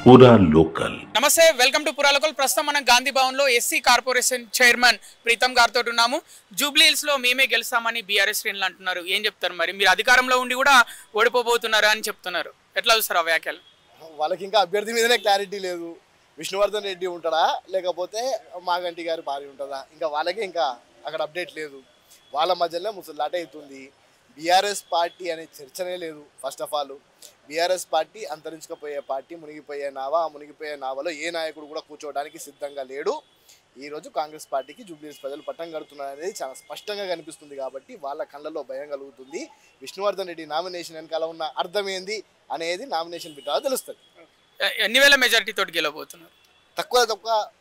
పూరా లోకల్. నమస్తే, welcome to పూరా లోకల్. ప్రస్తుతం మనం గాంధీ భవన్ లో ఎస్సీ కార్పొరేషన్ చైర్మన్ ప్రీతం గారితో ఉన్నాము. జూబ్లీ హిల్స్ లో మేమే గెలుస్తామని బీఆర్ఎస్ శ్రేణులు అంటున్నారు. ఏం చెప్తారు మరి? మీరు అధికారంలో ఉండి కూడా ఓడిపోబోతున్నారా అని చెప్తున్నారు. ఎట్లా చూస్తారు ఆ వ్యాఖ్యలు? వాళ్ళకి ఇంకా అభ్యర్థి మీదనే క్లారిటీ లేదు. విష్ణువర్ధన్ రెడ్డి ఉంటాడా లేకపోతే మాగంటి గారి భార్య ఉంటుందా, ఇంకా వాళ్ళకే ఇంకా అక్కడ అప్డేట్ లేదు. వాళ్ళ మధ్యలో ముసలాట అవుతుంది. బీఆర్ఎస్ పార్టీ అనే చర్చనే లేదు. First of all BRS party అంతరించుకుపోయే పార్టీ, మునిగిపోయే నావ. ఆ మునిగిపోయే నావలో ఏ నాయకుడు కూడా కూర్చోవడానికి సిద్ధంగా లేడు. ఈరోజు కాంగ్రెస్ పార్టీకి జూబ్లీ హిల్స్ ప్రజలు పట్టం కడుతున్నారు అనేది చాలా స్పష్టంగా కనిపిస్తుంది. కాబట్టి వాళ్ళ కళ్ళలో భయం కలుగుతుంది. విష్ణువర్ధన్ రెడ్డి నామినేషన్ వెనకాల ఉన్న అర్థం ఏంది అనేది నామినేషన్ బిడ్డ తెలుస్తుంది. ఎన్ని వేల మెజారిటీ తోటి గెలవబోతున్నారు? తక్కువ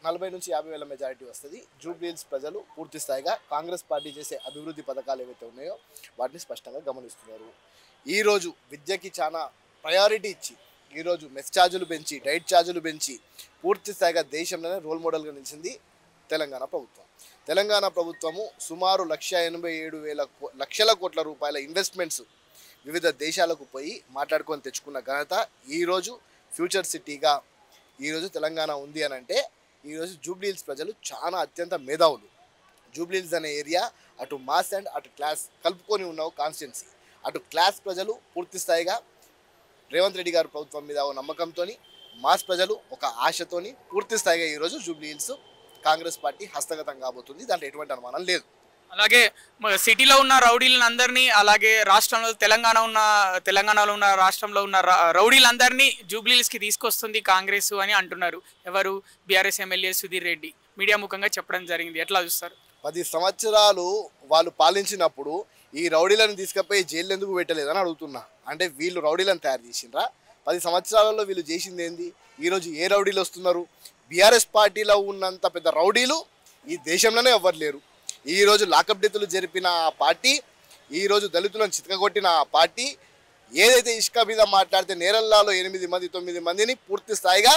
40 నుంచి 50 వేల మెజారిటీ వస్తుంది. జూబ్లీ హిల్స్ ప్రజలు పూర్తి స్థాయిగా కాంగ్రెస్ పార్టీ చేసే అభివృద్ధి పథకాలు ఏవైతే ఉన్నాయో వాటిని స్పష్టంగా గమనిస్తున్నారు. ఈరోజు విద్యకి చాలా ప్రయారిటీ ఇచ్చి, ఈరోజు మెస్ ఛార్జీలు పెంచి, డైట్ ఛార్జీలు పెంచి పూర్తి స్థాయిగా దేశంలోనే రోల్ మోడల్గా నిలిచింది తెలంగాణ ప్రభుత్వం. తెలంగాణ ప్రభుత్వము సుమారు 187,000 కోట్ల రూపాయల ఇన్వెస్ట్మెంట్స్ వివిధ దేశాలకు పోయి మాట్లాడుకొని తెచ్చుకున్న ఘనత ఈరోజు ఫ్యూచర్ సిటీగా ఈరోజు తెలంగాణ ఉంది అని అంటే, ఈరోజు జూబ్లీ హిల్స్ ప్రజలు చాలా అత్యంత మేధావులు. జూబ్లీ హిల్స్ అనే ఏరియా అటు మాస్ అండ్ అటు క్లాస్ కలుపుకొని ఉన్న కాన్స్టిట్యున్సీ. అటు క్లాస్ ప్రజలు పూర్తి స్థాయిగా రేవంత్ రెడ్డి గారి ప్రభుత్వం మీద ఒక నమ్మకంతో, మాస్ ప్రజలు ఒక ఆశతోని పూర్తి స్థాయిగా ఈరోజు జూబ్లీ హిల్స్ కాంగ్రెస్ పార్టీ హస్తగతం కాబోతుంది. దాంట్లో ఎటువంటి అనుమానం లేదు. అలాగే సిటీలో ఉన్న రౌడీలను అందరినీ, అలాగే రాష్ట్రంలో తెలంగాణలో ఉన్న రాష్ట్రంలో ఉన్న రౌడీలందరినీ జూబ్లీ హిల్స్కి తీసుకొస్తుంది కాంగ్రెస్ అని అంటున్నారు. ఎవరు? BRS MLA Sudheer Reddy media ముఖంగా చెప్పడం జరిగింది. ఎట్లా చూస్తారు? 10 సంవత్సరాలు వాళ్ళు పాలించినప్పుడు ఈ రౌడీలను తీసుకుపోయి జైలు ఎందుకు పెట్టలేదని అడుగుతున్నా. అంటే వీళ్ళు రౌడీలను తయారు చేసిండ్రా? 10 సంవత్సరాలలో వీళ్ళు చేసింది ఏంది? ఈరోజు ఏ రౌడీలు వస్తున్నారు? బీఆర్ఎస్ పార్టీలో ఉన్నంత పెద్ద రౌడీలు ఈ దేశంలోనే ఎవ్వరు లేరు. ఈరోజు లాకప్ డెత్తులు జరిపిన ఆ పార్టీ, ఈరోజు దళితులను చితకగొట్టిన ఆ పార్టీ, ఏదైతే ఇసుక మీద మాట్లాడితే నేరల్లాలో 8 మంది 9 మందిని పూర్తి స్థాయిగా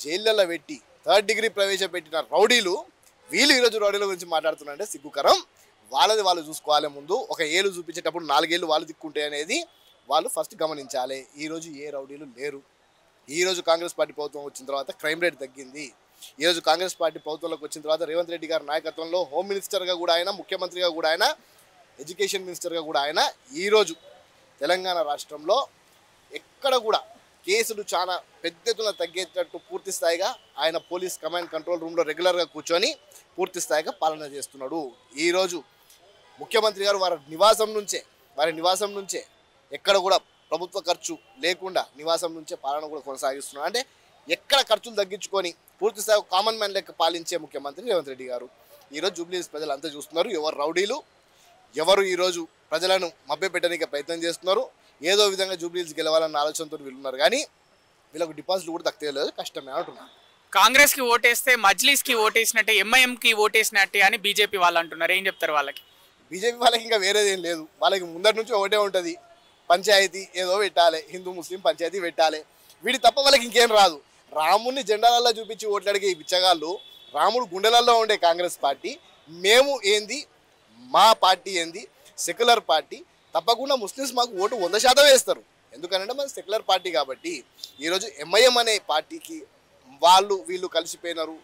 జైళ్ళల్లో పెట్టి 3rd డిగ్రీ ప్రవేశపెట్టిన రౌడీలు, వీళ్ళు ఈరోజు రౌడీల గురించి మాట్లాడుతున్నారంటే సిగ్గుకరం. వాళ్ళది వాళ్ళు చూసుకోవాలి. ముందు ఒక ఏళ్ళు చూపించేటప్పుడు 4 ఏళ్ళు వాళ్ళు దిక్కుంటే అనేది వాళ్ళు ఫస్ట్ గమనించాలి. ఈరోజు ఏ రౌడీలు లేరు. ఈరోజు కాంగ్రెస్ పార్టీ ప్రభుత్వం వచ్చిన తర్వాత క్రైమ్ రేట్ తగ్గింది. ఈరోజు కాంగ్రెస్ పార్టీ ప్రభుత్వంలోకి వచ్చిన తర్వాత రేవంత్ రెడ్డి గారి నాయకత్వంలో హోమ్ మినిస్టర్గా కూడా ఆయన, ముఖ్యమంత్రిగా కూడా ఆయన, ఎడ్యుకేషన్ మినిస్టర్గా కూడా ఆయన, ఈరోజు తెలంగాణ రాష్ట్రంలో ఎక్కడ కూడా కేసులు చాలా పెద్ద ఎత్తున తగ్గేటట్టు పూర్తి స్థాయిగా ఆయన పోలీస్ కమాండ్ కంట్రోల్ రూమ్లో రెగ్యులర్గా కూర్చొని పూర్తి స్థాయిగా పాలన చేస్తున్నాడు. ఈరోజు ముఖ్యమంత్రి గారు వారి నివాసం నుంచే ఎక్కడ కూడా ప్రభుత్వ ఖర్చు లేకుండా నివాసం నుంచే పాలన కూడా కొనసాగిస్తున్నారు. అంటే ఎక్కడ ఖర్చులు తగ్గించుకొని పూర్తి స్థాయి కామన్ మ్యాన్ లెక్క పాలించే ముఖ్యమంత్రి రేవంత్ రెడ్డి గారు. ఈరోజు జూబ్లీ హిల్స్ ప్రజలు అంతా చూస్తున్నారు. ఎవరు రౌడీలు, ఎవరు ఈరోజు ప్రజలను మభ్యపెట్టడానికి ప్రయత్నం చేస్తున్నారు. ఏదో విధంగా జూబ్లీ హిల్స్ గెలవాలన్న ఆలోచనతో వీళ్ళున్నారు. కానీ వీళ్ళకు డిపాజిట్లు కూడా తక్కువ కష్టమే అంటున్నారు. కాంగ్రెస్కి ఓటేస్తే మజ్లీస్కి ఓటేసినట్టే, ఎంఐఎంకి ఓటేసినట్టే అని బీజేపీ వాళ్ళు అంటున్నారు. ఏం చెప్తారు వాళ్ళకి? బీజేపీ వాళ్ళకి ఇంకా వేరేదేం లేదు. వాళ్ళకి ముందరి నుంచి ఒకటే ఉంటుంది, పంచాయతీ ఏదో పెట్టాలి, హిందూ ముస్లిం పంచాయతీ పెట్టాలి. వీడి తప్ప వాళ్ళకి ఇంకేం రాదు. రాముడిని జెండాలల్లో చూపించి ఓట్లాడిగే ఈ బిచ్చగాళ్ళు, రాముడు గుండెలలో ఉండే కాంగ్రెస్ పార్టీ, మేము ఏంది, మా పార్టీ ఏంది, సెక్యులర్ పార్టీ. తప్పకుండా ముస్లిమ్స్ మాకు ఓటు 100% వేస్తారు. ఎందుకంటే మన సెక్యులర్ పార్టీ కాబట్టి. ఈరోజు ఎంఐఎం అనే పార్టీకి వీళ్ళు కలిసిపోయినారు,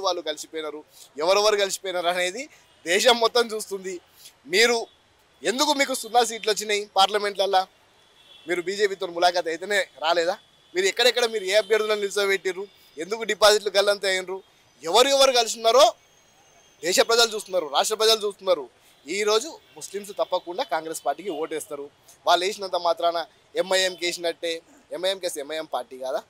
వాళ్ళు కలిసిపోయినారు. ఎవరెవరు కలిసిపోయినారు అనేది దేశం మొత్తం చూస్తుంది. ఎందుకు మీకు 0 సీట్లు వచ్చినాయి పార్లమెంట్లల్లో? మీరు బీజేపీతో ములాఖాత్ అయితేనే రాలేదా? మీరు ఎక్కడెక్కడ మీరు ఏ అభ్యర్థులను నిలిచోబెట్టిర్రు? ఎందుకు డిపాజిట్లు గల్లంత అయినరు? ఎవరు కలిసిన్నారో దేశ ప్రజలు చూస్తున్నారు, రాష్ట్ర ప్రజలు చూస్తున్నారు. ఈరోజు ముస్లిమ్స్ తప్పకుండా కాంగ్రెస్ పార్టీకి ఓటేస్తారు. వాళ్ళు వేసినంత మాత్రాన ఎంఐఎంకి వేసినట్టే. ఎంఐఎం పార్టీ కాదా?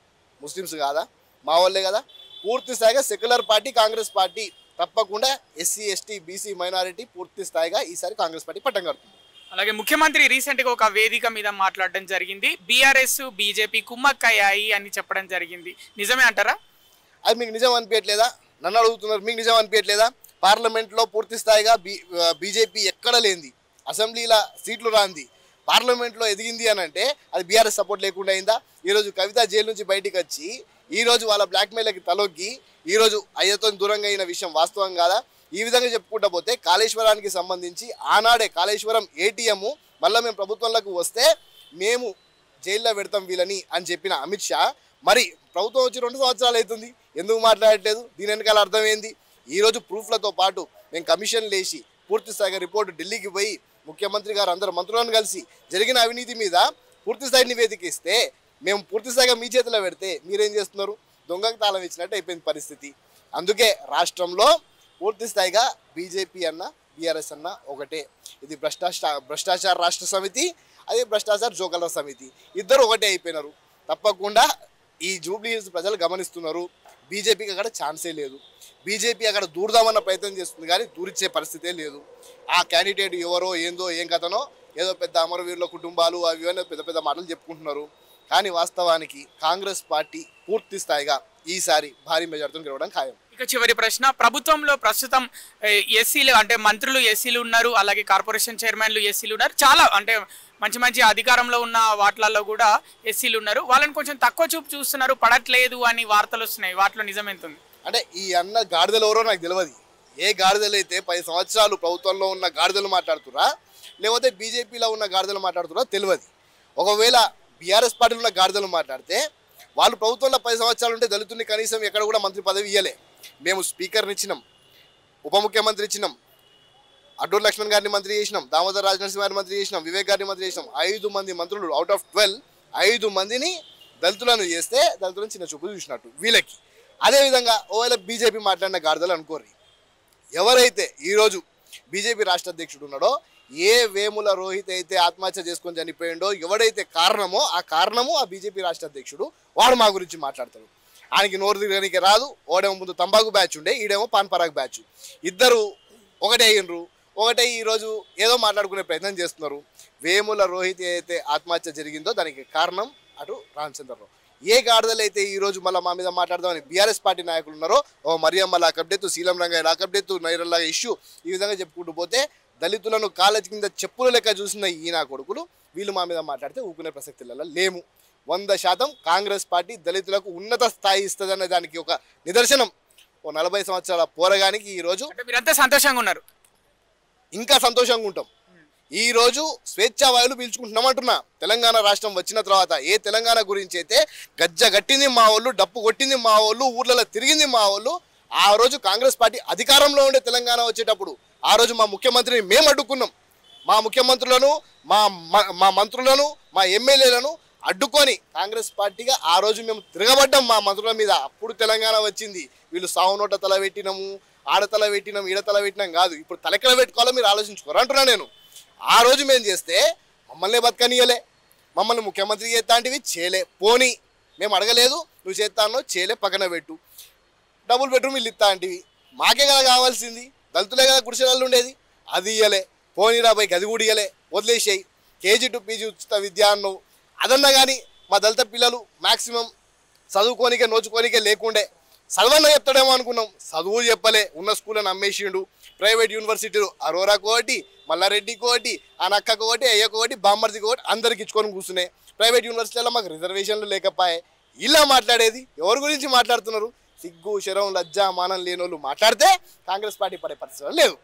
ముస్లిమ్స్ కాదా? మా వాళ్ళే కదా. పూర్తి స్థాయిగా సెక్యులర్ పార్టీ కాంగ్రెస్ పార్టీ. తప్పకుండా ఎస్సీ ఎస్టీ బీసీ మైనారిటీ పూర్తి స్థాయిగా ఈసారి కాంగ్రెస్ పార్టీ పట్టం కడుతుంది. అలాగే ముఖ్యమంత్రి రీసెంట్గా ఒక వేదిక మీద మాట్లాడడం జరిగింది. బీఆర్ఎస్ బీజేపీ కుమ్మక్కయ్యాయి అని చెప్పడం జరిగింది. నిజమే అంటారా? అది మీకు నిజం అనిపించట్లేదా? నన్ను అడుగుతున్నారు, మీకు నిజం అనిపించట్లేదా? పార్లమెంట్లో పూర్తి స్థాయిగా బీజేపీ ఎక్కడ లేనిది, అసెంబ్లీలో సీట్లు రాంది, పార్లమెంట్లో ఎదిగింది అని అంటే అది బీఆర్ఎస్ సపోర్ట్ లేకుండా అయిందా? ఈరోజు కవిత జైలు నుంచి బయటికి వచ్చి ఈరోజు వాళ్ళ బ్లాక్మెయిల్కి తలొగ్గి ఈరోజు అయ్యతో దూరంగా అయిన విషయం వాస్తవం కాదా? ఈ విధంగా చెప్పుకుంటా పోతే కాళేశ్వరానికి సంబంధించి ఆనాడే కాళేశ్వరం ఏటీఎం మళ్ళీ మేము ప్రభుత్వంలోకి వస్తే మేము జైల్లో పెడతాం వీళ్ళని అని చెప్పిన అమిత్ షా మరి ప్రభుత్వం వచ్చి 2 సంవత్సరాలు అవుతుంది, ఎందుకు మాట్లాడట్లేదు? దీని వెనకాల అర్థం ఏంది? ఈరోజు ప్రూఫ్లతో పాటు మేము కమిషన్లు వేసి పూర్తి స్థాయిగా రిపోర్టు ఢిల్లీకి పోయి ముఖ్యమంత్రి గారు అందరు మంత్రులను కలిసి జరిగిన అవినీతి మీద పూర్తి స్థాయి నివేదిక ఇస్తే మేము పూర్తి స్థాయిగా మీ చేతిలో పెడితే మీరేం చేస్తున్నారు? దొంగకు తాళం ఇచ్చినట్టు అయిపోయింది పరిస్థితి. అందుకే రాష్ట్రంలో పూర్తి స్థాయిగా బీజేపీ అన్న బీఆర్ఎస్ అన్న ఒకటే. ఇది భ్రష్టాచార రాష్ట్ర సమితి, అదే భ్రష్టాచార జోకల సమితి, ఇద్దరు ఒకటే అయిపోయినారు. తప్పకుండా ఈ జూబ్లీ హిల్స్ ప్రజలు గమనిస్తున్నారు. బీజేపీకి అక్కడ ఛాన్సే లేదు. బీజేపీ అక్కడ దూరదామన్న ప్రయత్నం చేస్తుంది కానీ దూరిచ్చే పరిస్థితే లేదు. ఆ క్యాండిడేట్ ఎవరో ఏందో ఏం కథనో ఏదో పెద్ద అమరవీరుల కుటుంబాలు అవి పెద్ద పెద్ద మాటలు చెప్పుకుంటున్నారు. కానీ వాస్తవానికి కాంగ్రెస్ పార్టీ పూర్తి స్థాయిగా ఈసారి భారీ మెజార్టీతో గెలవడం ఖాయం. ఇక చివరి ప్రశ్న, ప్రభుత్వంలో ప్రస్తుతం ఎస్సీలు అంటే మంత్రులు ఎస్సీలు ఉన్నారు, అలాగే కార్పొరేషన్ చైర్మన్లు ఎస్సీలు ఉన్నారు, చాలా అంటే మంచి మంచి అధికారంలో ఉన్న వాటిలలో కూడా ఎస్సీలు ఉన్నారు. వాళ్ళని కొంచెం తక్కువ చూపు చూస్తున్నారు, పడట్లేదు అని వార్తలు వస్తున్నాయి. వాటిలో నిజం ఎంత ఉంది? అంటే ఈ అన్న గాడిదలు ఎవరో నాకు తెలియదు. ఏ గాడిదలు అయితే 10 సంవత్సరాలు ప్రభుత్వంలో ఉన్న గాడిదలు మాట్లాడుతురా లేకపోతే బీజేపీలో ఉన్న గాడిదలు మాట్లాడుతురా తెలియదు. ఒకవేళ బీఆర్ఎస్ పార్టీలో ఉన్న గాడిదలు మాట్లాడితే వాళ్ళు ప్రభుత్వంలో 10 సంవత్సరాలు ఉంటే దళితుని కనీసం ఎక్కడ కూడా మంత్రి పదవి ఇవ్వలే. మేము స్పీకర్ని ఇచ్చినాం, ఉప ముఖ్యమంత్రి ఇచ్చినాం, అడ్డూరు లక్ష్మణ్ గారిని మంత్రి చేసినాం, దామోదర్ రాజనరసింహ గారిని మంత్రి చేసినాం, వివేక్ గారిని మంత్రి చేసినాం. 5 మంది మంత్రులు అవుట్ ఆఫ్ 12 5 మందిని దళితులను చేస్తే దళితులను చిన్న చూపు చూసినట్టు వీళ్ళకి. అదేవిధంగా ఒకవేళ బీజేపీ మాట్లాడిన గాడిదలు అనుకోర్రి. ఎవరైతే ఈరోజు బీజేపీ రాష్ట్ర అధ్యక్షుడు ఉన్నాడో, ఏ వేముల రోహిత్ అయితే ఆత్మహత్య చేసుకొని చనిపోయిండో ఎవడైతే కారణమో ఆ కారణము ఆ బీజేపీ రాష్ట్ర అధ్యక్షుడు, వాడు మా గురించి మాట్లాడతాడు. ఆయనకి నోరు తిరగడానికి రాదు. ఓడేమో ముందు తంబాకు బ్యాచ్ ఉండే, ఈడేమో పాన్ పరాగ్ బ్యాచ్. ఇద్దరు ఒకటే అయినరు. ఒకటే ఈరోజు ఏదో మాట్లాడుకునే ప్రయత్నం చేస్తున్నారు. వేముల రోహిత్ అయితే ఆత్మహత్య జరిగిందో దానికి కారణం అటు రామచంద్రరావు. ఏ గాడిదలు అయితే ఈరోజు మళ్ళీ మా మీద మాట్లాడదామని బీఆర్ఎస్ పార్టీ నాయకులు ఉన్నారో, ఓ మరియమ్మ లాకప్డెత్తు, శీలం రంగయ్య లాకప్డెత్తు, నైరల్లా ఇష్యూ, ఈ విధంగా చెప్పుకుంటూ పోతే దళితులను కాలేజీ కింద చెప్పుల లెక్క చూసిన ఈ నా కొడుకులు వీళ్ళు మా మీద మాట్లాడితే ఊకునే ప్రసక్తులలో లేము. 100% కాంగ్రెస్ పార్టీ దళితులకు ఉన్నత స్థాయి ఇస్తుందన్న దానికి ఒక నిదర్శనం. ఓ 40 సంవత్సరాల పోరగానికి ఈరోజు మీరంతా సంతోషంగా ఉన్నారు. ఇంకా సంతోషంగా ఉంటాం. ఈరోజు స్వేచ్ఛా వాయువులు పీల్చుకుంటున్నామంటున్నా. తెలంగాణ రాష్ట్రం వచ్చిన తర్వాత ఏ తెలంగాణ గురించి అయితే గజ్జ గట్టింది మా వాళ్ళు, డప్పు కొట్టింది మా వాళ్ళు, ఊర్లలో తిరిగింది మా వాళ్ళు, ఆ రోజు కాంగ్రెస్ పార్టీ అధికారంలో ఉండే తెలంగాణ వచ్చేటప్పుడు ఆ రోజు మా ముఖ్యమంత్రిని మేము అడ్డుకున్నాం. మా ముఖ్యమంత్రులను, మా మంత్రులను, మా ఎమ్మెల్యేలను అడ్డుకొని కాంగ్రెస్ పార్టీగా ఆ రోజు మేము తిరగబడ్డాం మా మంత్రుల మీద. అప్పుడు తెలంగాణ వచ్చింది. వీళ్ళు సావునోట తల పెట్టినాము, ఆడతల పెట్టినాం, ఈడతల పెట్టినాం కాదు. ఇప్పుడు తలెక్కడ పెట్టుకోవాలో మీరు ఆలోచించుకోరు అంటున్నా నేను. ఆ రోజు మేము చేస్తే మమ్మల్ని బతకనియలే, మమ్మల్ని ముఖ్యమంత్రి చేస్తాంటివి చేయలే. పోనీ మేము అడగలేదు, నువ్వు చేస్తానో చేయలే, పక్కన పెట్టు. డబుల్ బెడ్రూమ్ ఇల్లు ఇస్తా అంటివి, మాకే కదా కావాల్సింది, దళితులే కదా గుడిసెలలో ఉండేది, అది ఇయ్యలే. పోనీరా పోయి గది కూడా ఇయ్యలే, వదిలేసాయి. కేజీ టు పీజీ ఉచిత విద్య అన్నావు, అదన్నా కానీ మా దళిత పిల్లలు మ్యాక్సిమం చదువుకోనికే నోచుకోనికే లేకుండే. చదవన్న చెప్తాడేమో అనుకున్నాం, చదువు చెప్పలే. ఉన్న స్కూళ్ళని అమ్మేసిండు. ప్రైవేట్ యూనివర్సిటీలు అరోరాకు ఒకటి, మల్లారెడ్డికి ఒకటి, ఆ నక్కకు ఒకటి, అయ్యకు ఒకటి, బామ్మర్దికి ఒకటి, అందరికి ఇచ్చుకొని కూర్చున్నాయి. ప్రైవేట్ యూనివర్సిటీలలో మాకు రిజర్వేషన్లు లేకపోయాయి. ఇలా మాట్లాడేది ఎవరి గురించి మాట్లాడుతున్నారు? సిగ్గు శరం లజ్జా మానం లేని వాళ్ళు మాట్లాడితే కాంగ్రెస్ పార్టీ పడే పరిస్థితులు లేదు.